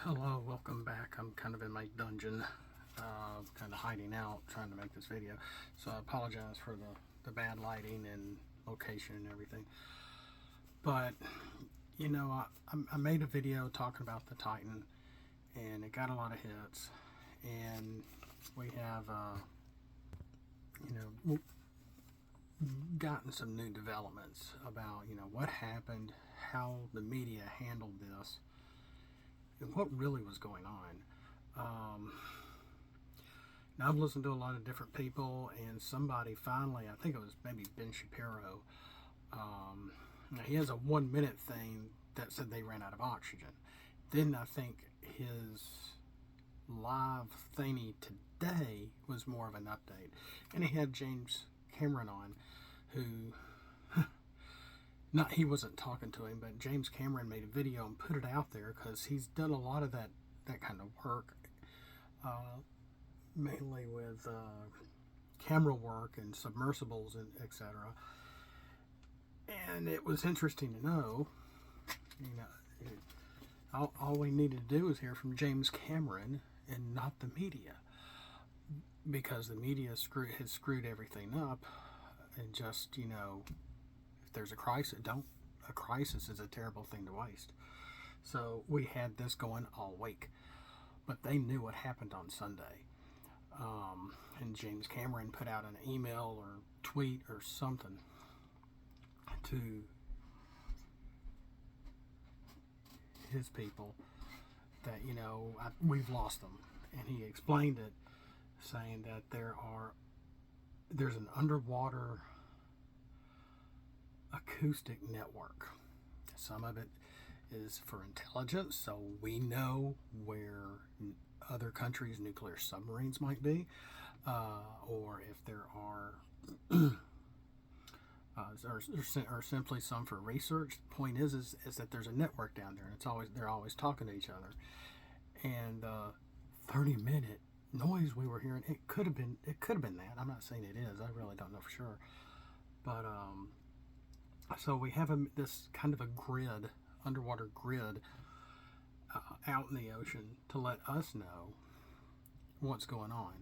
Hello, welcome back. I'm kind of in my dungeon, kind of hiding out, trying to make this video. So I apologize for the bad lighting and location and everything. But, I made a video talking about the Titan, and it got a lot of hits. And we have, gotten some new developments about, what happened, how the media handled this, and what really was going on. Now I've listened to a lot of different people, and somebody finally, I think it was maybe Ben Shapiro, he has a 1 minute thing that said they ran out of oxygen. Then I think his live thingy today was more of an update, and he had James Cameron on, who not he wasn't talking to him, but James Cameron made a video and put it out there because he's done a lot of that kind of work, mainly with camera work and submersibles and etc. And it was interesting to know, all we needed to do is hear from James Cameron and not the media, because the media has screwed everything up. And just, if there's a crisis, a crisis is a terrible thing to waste. So we had this going all week, but they knew what happened on Sunday. And James Cameron put out an email or tweet or something to his people that, we've lost them. And he explained it, saying that there's an underwater acoustic network. Some of it is for intelligence, so we know where other countries' nuclear submarines might be, or if there are, or simply some for research. The point is that there's a network down there, and they're always talking to each other. And 30-minute noise we were hearing, it could have been that. I'm not saying it is. I really don't know for sure. But so we have this kind of a grid, underwater grid, out in the ocean to let us know what's going on,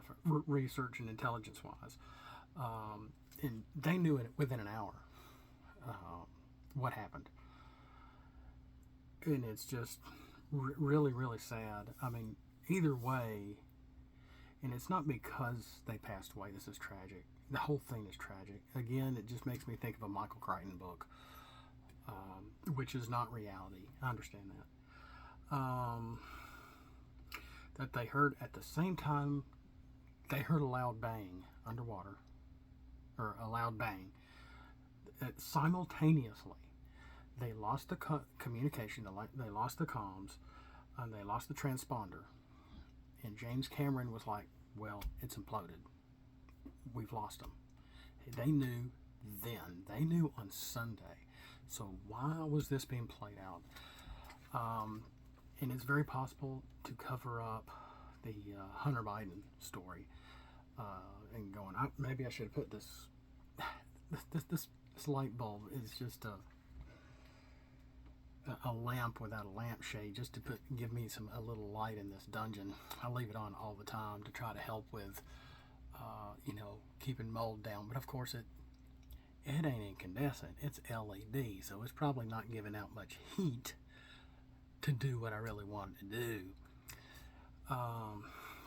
for research and intelligence wise. And they knew it within an hour, what happened. And it's just really, really sad. I mean, either way, and it's not because they passed away. This is tragic. The whole thing is tragic. Again, it just makes me think of a Michael Crichton book, which is not reality. I understand that. That they heard at the same time, they heard a loud bang underwater, or a loud bang. Simultaneously, they lost the communication, they lost the comms, and they lost the transponder. And James Cameron was like, well, it's imploded. We've lost them. They knew then. They knew on Sunday. So why was this being played out? And it's very possible to cover up the Hunter Biden story. And going, maybe I should have put this light bulb is just a lamp without a lampshade, just to give me a little light in this dungeon. I leave it on all the time to try to help with keeping mold down, but of course it ain't incandescent, it's LED, so it's probably not giving out much heat to do what I really wanted to do.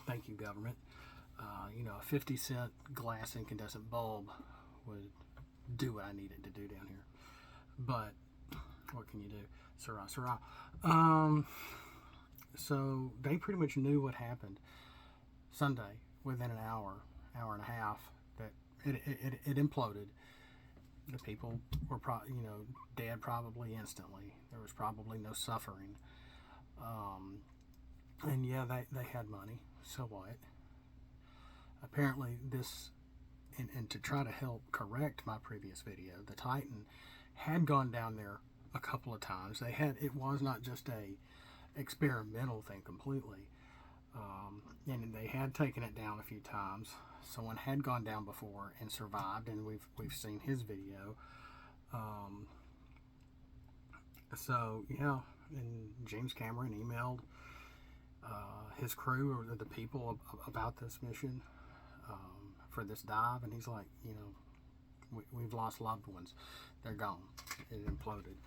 Thank you, government. A 50-cent glass incandescent bulb would do what I needed to do down here, but what can you do? Sirrah, sirrah. So they pretty much knew what happened Sunday within an hour and a half, that it imploded. The people were dead probably instantly. There was probably no suffering. And yeah, they had money. So what? Apparently this, and to try to help correct my previous video, the Titan had gone down there a couple of times. It was not just a experimental thing completely. And they had taken it down a few times. Someone had gone down before and survived, and we've seen his video. So yeah, and James Cameron emailed his crew or the people about this mission for this dive, and he's like, we've lost loved ones. They're gone. It imploded.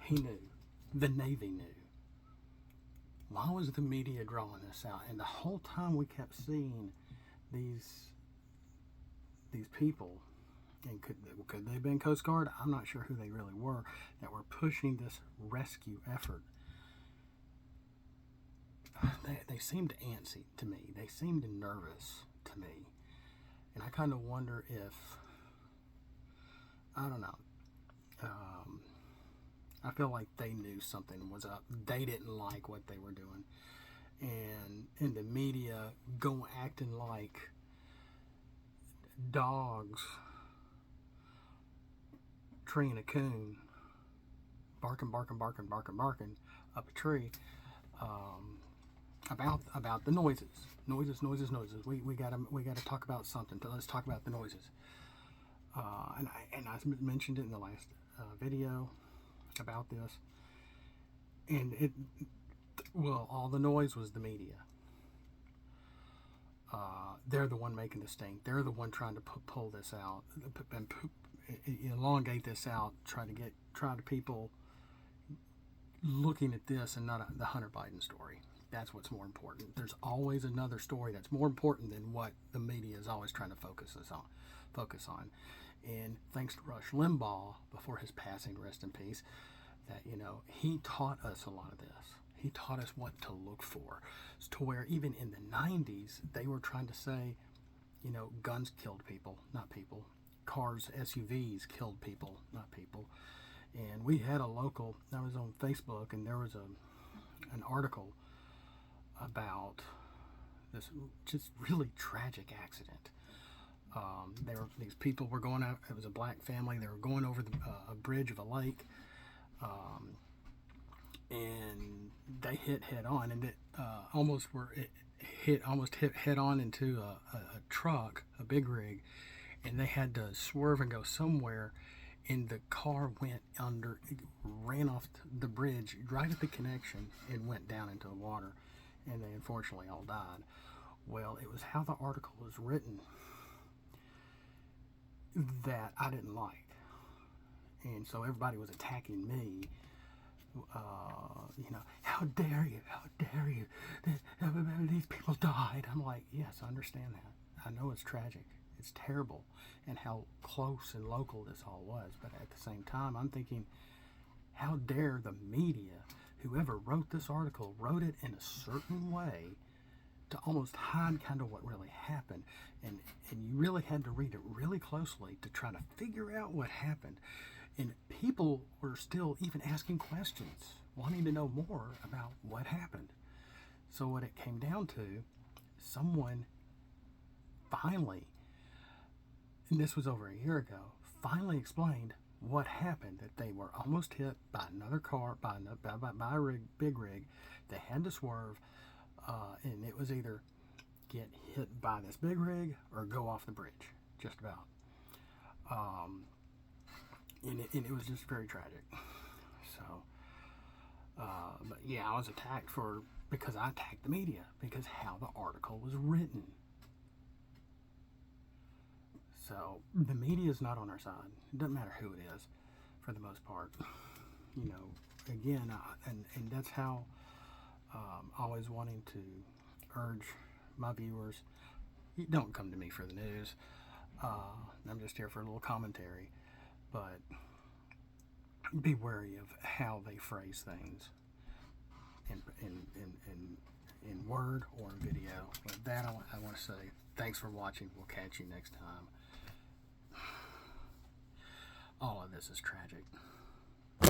He knew. The Navy knew. Why was the media drawing this out? And the whole time we kept seeing these people, and could they have been Coast Guard? I'm not sure who they really were, that were pushing this rescue effort. They seemed antsy to me. They seemed nervous to me. And I kind of wonder if, I don't know, I feel like they knew something was up. They didn't like what they were doing. And in the media, acting like dogs treeing a coon, barking up a tree, about the noises. We gotta talk about something. Let's talk about the noises. And I mentioned it in the last video about this. And all the noise was the media. They're the one making the stink. They're the one trying to pull this out and elongate this out. Try to people looking at this and not the Hunter Biden story. That's what's more important. There's always another story that's more important than what the media is always trying to focus on. And thanks to Rush Limbaugh, before his passing, rest in peace, that he taught us a lot of this. He taught us what to look for, to where even in the 90s they were trying to say, guns killed people, not people. Cars, SUVs killed people, not people. And we had a local. I was on Facebook, and there was an article about this just really tragic accident. These people were going out. It was a black family. They were going over a bridge of a lake, and they hit head on, and it almost hit head on into a truck, a big rig, and they had to swerve and go somewhere. And the car ran off the bridge right at the connection and went down into the water, and they unfortunately all died. Well, it was how the article was written that I didn't like, and so everybody was attacking me. How dare you? These people died. I'm like, yes, I understand that. I know it's tragic. It's terrible, and how close and local this all was. But at the same time, I'm thinking, how dare the media, whoever wrote this article, wrote it in a certain way to almost hide kind of what really happened. And you really had to read it really closely to try to figure out what happened. And people were still even asking questions, wanting to know more about what happened. So what it came down to, someone finally, and this was over a year ago, finally explained what happened, that they were almost hit by another car, by a big rig. They had to swerve, and it was either get hit by this big rig or go off the bridge, just about. And it was just very tragic. So, but yeah, I was attacked because I attacked the media, because how the article was written. So the media is not on our side. It doesn't matter who it is, for the most part. Again, and that's how always wanting to urge my viewers, don't come to me for the news. I'm just here for a little commentary, but be wary of how they phrase things in word or in video. With that, I want to say thanks for watching. We'll catch you next time. All of this is tragic.